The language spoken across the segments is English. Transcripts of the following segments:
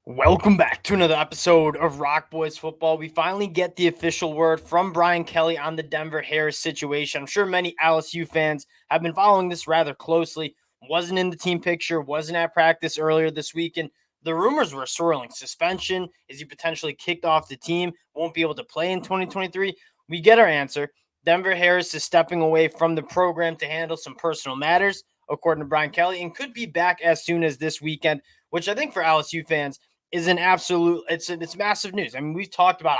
Welcome back to another episode of Rock Boys Football. We finally get the official word from Brian Kelly on the Denver Harris situation. I'm sure many LSU fans have been following this rather closely. Wasn't in the team picture, wasn't at practice earlier this week, and the rumors were swirling. Suspension, is he potentially kicked off the team, won't be able to play in 2023? We get our answer. Denver Harris is stepping away from the program to handle some personal matters, according to Brian Kelly, and could be back as soon as this weekend, which I think for LSU fans is an absolute it's massive news. I mean,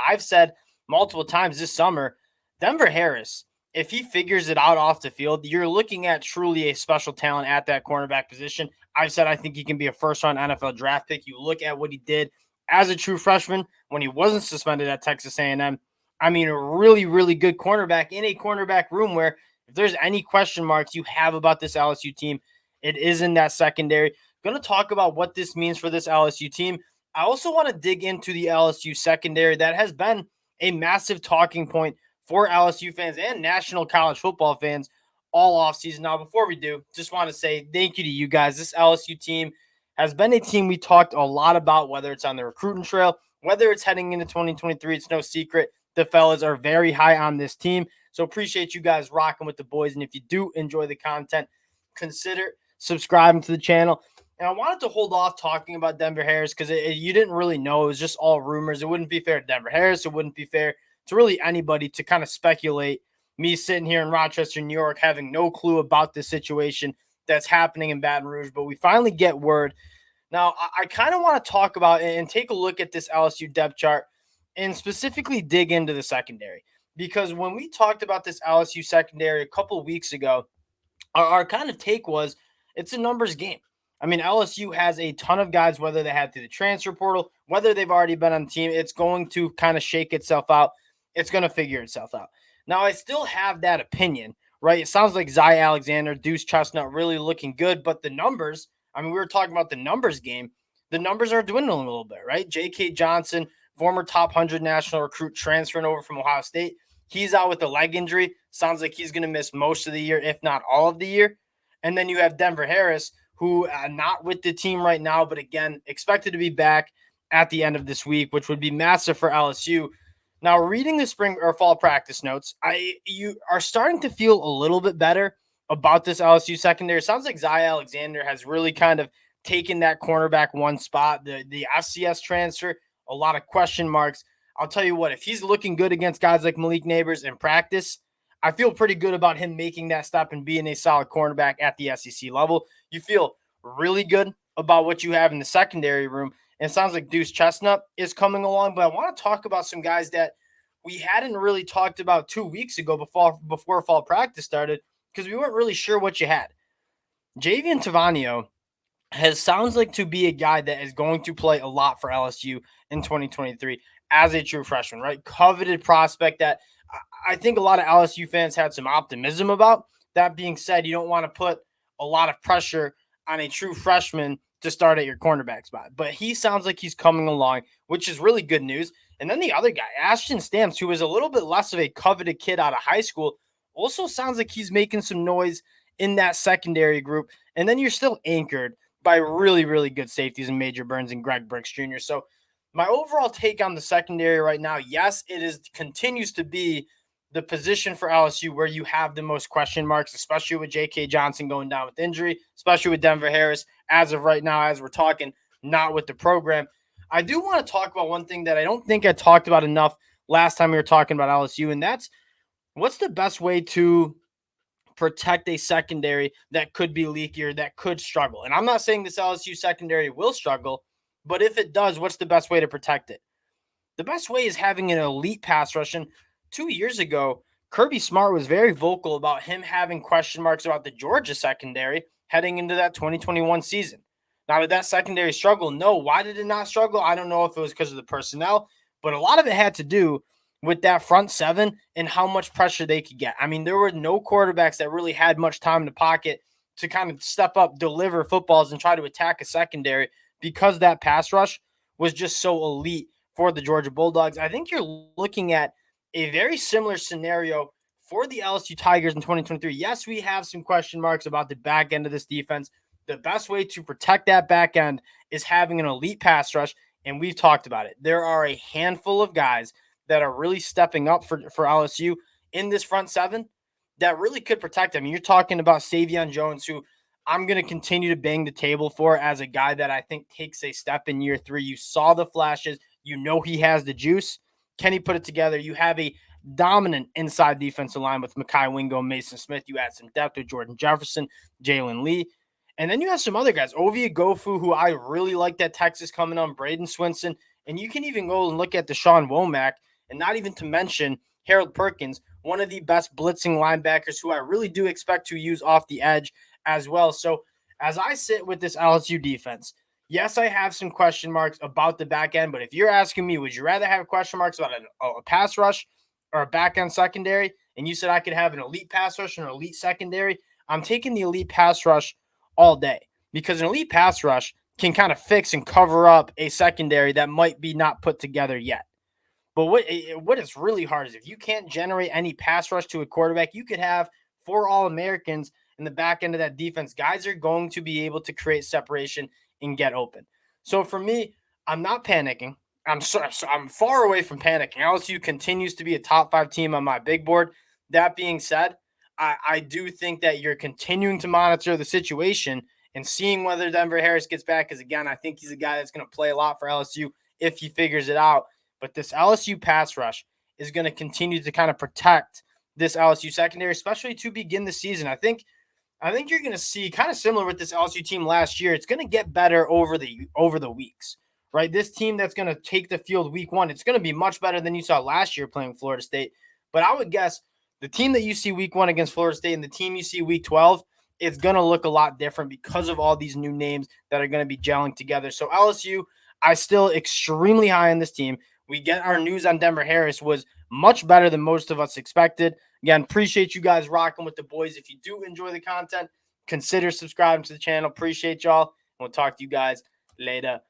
I've said multiple times this summer, Denver Harris, if he figures it out off the field, you're looking at truly a special talent at that cornerback position. I've said I think he can be a first-round NFL draft pick. You look at what he did as a true freshman when he wasn't suspended at Texas A&M. I mean, a really, really good cornerback in a cornerback room where if there's any question marks you have about this LSU team, it is in that secondary. Going to talk about what this means for this LSU team. I also want to dig into the LSU secondary that has been a massive talking point for LSU fans and national college football fans all offseason. Now, before we do, just want to say thank you to you guys. This LSU team has been a team we talked a lot about, whether it's on the recruiting trail, whether it's heading into 2023. It's no secret the fellas are very high on this team. So appreciate you guys rocking with the boys. And if you do enjoy the content, consider subscribing to the channel. And I wanted to hold off talking about Denver Harris because you didn't really know. It was just all rumors. It wouldn't be fair to Denver Harris. It wouldn't be fair to really anybody to kind of speculate. Me sitting here in Rochester, New York, having no clue about the situation that's happening in Baton Rouge. But we finally get word. Now, I kind of want to talk about and take a look at this LSU depth chart and specifically dig into the secondary. Because when we talked about this LSU secondary a couple of weeks ago, our kind of take was it's a numbers game. I mean, LSU has a ton of guys, whether they had through the transfer portal, whether they've already been on the team. It's going to kind of shake itself out. It's going to figure itself out. Now, I still have that opinion, right? It sounds like Zy Alexander, Deuce Chestnut really looking good, but the numbers, I mean, we were talking about the numbers game. The numbers are dwindling a little bit, right? J.K. Johnson, former top 100 national recruit, transferring over from Ohio State. He's out with a leg injury. Sounds like he's going to miss most of the year, if not all of the year. And then you have Denver Harris, who not with the team right now, but again, expected to be back at the end of this week, which would be massive for LSU. Now, reading the spring or fall practice notes, you are starting to feel a little bit better about this LSU secondary. It sounds like Zy Alexander has really kind of taken that cornerback one spot. The FCS transfer, a lot of question marks. I'll tell you what, if he's looking good against guys like Malik Neighbors in practice, I feel pretty good about him making that step and being a solid cornerback at the SEC level. You feel really good about what you have in the secondary room. And it sounds like Deuce Chestnut is coming along. But I want to talk about some guys that we hadn't really talked about 2 weeks ago before fall practice started because we weren't really sure what you had. Javian Tavanio sounds like to be a guy that is going to play a lot for LSU in 2023 as a true freshman, right? Coveted prospect that I think a lot of LSU fans had some optimism about. That being said, you don't want to put a lot of pressure on a true freshman to start at your cornerback spot. But he sounds like he's coming along, which is really good news. And then the other guy, Ashton Stamps, who was a little bit less of a coveted kid out of high school, also sounds like he's making some noise in that secondary group. And then you're still anchored by really, really good safeties in Major Burns and Greg Brooks Jr. So my overall take on the secondary right now, yes, continues to be the position for LSU where you have the most question marks, especially with J.K. Johnson going down with injury, especially with Denver Harris as of right now, as we're talking, not with the program. I do want to talk about one thing that I don't think I talked about enough last time we were talking about LSU, and that's what's the best way to protect a secondary that could be leakier, that could struggle. And I'm not saying this LSU secondary will struggle, but if it does, what's the best way to protect it? The best way is having an elite pass rush. And 2 years ago, Kirby Smart was very vocal about him having question marks about the Georgia secondary heading into that 2021 season. Now, did that secondary struggle? No. Why did it not struggle? I don't know if it was because of the personnel, but a lot of it had to do with that front seven and how much pressure they could get. I mean, there were no quarterbacks that really had much time in the pocket to kind of step up, deliver footballs, and try to attack a secondary because that pass rush was just so elite for the Georgia Bulldogs. I think you're looking at a very similar scenario for the LSU Tigers in 2023. Yes, we have some question marks about the back end of this defense. The best way to protect that back end is having an elite pass rush and we've talked about it. There are a handful of guys that are really stepping up for LSU in this front seven that really could protect them. You're talking about Savion Jones, who I'm going to continue to bang the table for as a guy that I think takes a step in year 3. You saw the flashes. You know he has the juice. Can he put it together? You have a dominant inside defensive line with Mekhi Wingo, Mason Smith. You add some depth with Jordan Jefferson, Jalen Lee. And then you have some other guys, Ovia Gofu, who I really like that Texas coming on, Braden Swinson. And you can even go and look at Deshaun Womack, and not even to mention Harold Perkins, one of the best blitzing linebackers who I really do expect to use off the edge as well. So as I sit with this LSU defense, yes, I have some question marks about the back end, but if you're asking me, would you rather have question marks about a pass rush or a back end secondary? And you said I could have an elite pass rush and an elite secondary. I'm taking the elite pass rush all day because an elite pass rush can kind of fix and cover up a secondary that might be not put together yet. But what is really hard is if you can't generate any pass rush to a quarterback, you could have 4 All-Americans in the back end of that defense. Guys are going to be able to create separation and get open. So for me, I'm not panicking. I'm far away from panicking. LSU continues to be a top 5 team on my big board. That being said, I do think that you're continuing to monitor the situation and seeing whether Denver Harris gets back. Because again, I think he's a guy that's going to play a lot for LSU if he figures it out. But this LSU pass rush is going to continue to kind of protect this LSU secondary, especially to begin the season. I think you're going to see kind of similar with this LSU team last year. It's going to get better over the weeks, right? This team that's going to take the field week 1, it's going to be much better than you saw last year playing Florida State. But I would guess the team that you see week 1 against Florida State and the team you see week 12, it's going to look a lot different because of all these new names that are going to be gelling together. So LSU, I still extremely high on this team. We get our news on Denver Harris was much better than most of us expected. Again, appreciate you guys rocking with the boys. If you do enjoy the content, consider subscribing to the channel. Appreciate y'all. We'll talk to you guys later.